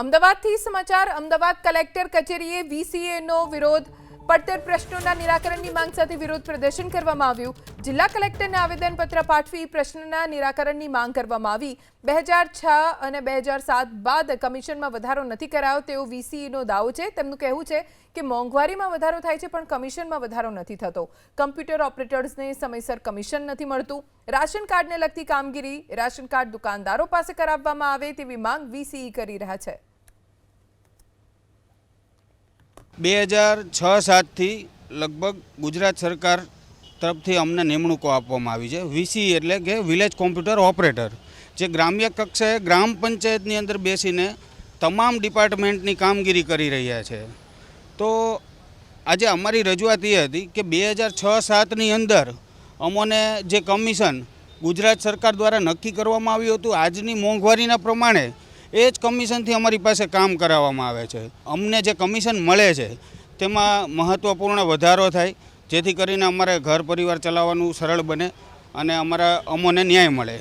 અમદાવાદથી સમાચાર અમદાવાદ કલેક્ટર કચેરીએ વીસીએનો વિરોધ પડતર પ્રશ્નોના નિરાકરણની માંગ સાથે વિરોધ પ્રદર્શન કરવામાં આવ્યું। જિલ્લા કલેક્ટરને આવેદનપત્ર પાઠવી પ્રશ્નના નિરાકરણની માંગ કરવામાં આવી। 2006 અને 2007 બાદ કમિશનમાં વધારો નથી કરાયો તેવો વીસીએનો દાવો છે। તેમનું કહેવું છે કે મોંઘવારીમાં વધારો થાય છે પણ કમિશનમાં વધારો નથી થતો। કમ્પ્યુટર ઓપરેટર્સને સમયસર કમિશન નથી મળતું। રાશન કાર્ડને લગતી કામગીરી રાશન કાર્ડ દુકાનદારો પાસે કરાવવામાં આવે તેવી માંગ વીસીઈ કરી રહ્યા છે। 2006-07 થી લગભગ ગુજરાત સરકાર તરફથી અમને નિમણૂકો આપવામાં આવી છે। વીસી એટલે કે વિલેજ કોમ્પ્યુટર ઓપરેટર, જે ગ્રામ્ય કક્ષાએ ગ્રામ પંચાયતની અંદર બેસીને તમામ ડિપાર્ટમેન્ટની કામગીરી કરી રહ્યા છે। તો આજે અમારી રજૂઆત એ હતી કે 2006-07ની અંદર અમોને જે કમિશન ગુજરાત સરકાર દ્વારા નક્કી કરવામાં આવ્યું હતું, આજની મોંઘવારીના પ્રમાણે એ જ કમિશનથી અમારી પાસે કામ કરાવવામાં આવે છે। અમને જે કમિશન મળે છે તેમાં મહત્ત્વપૂર્ણ વધારો થાય, જેથી કરીને અમારે ઘર પરિવાર ચલાવવાનું સરળ બને અને અમોને ન્યાય મળે।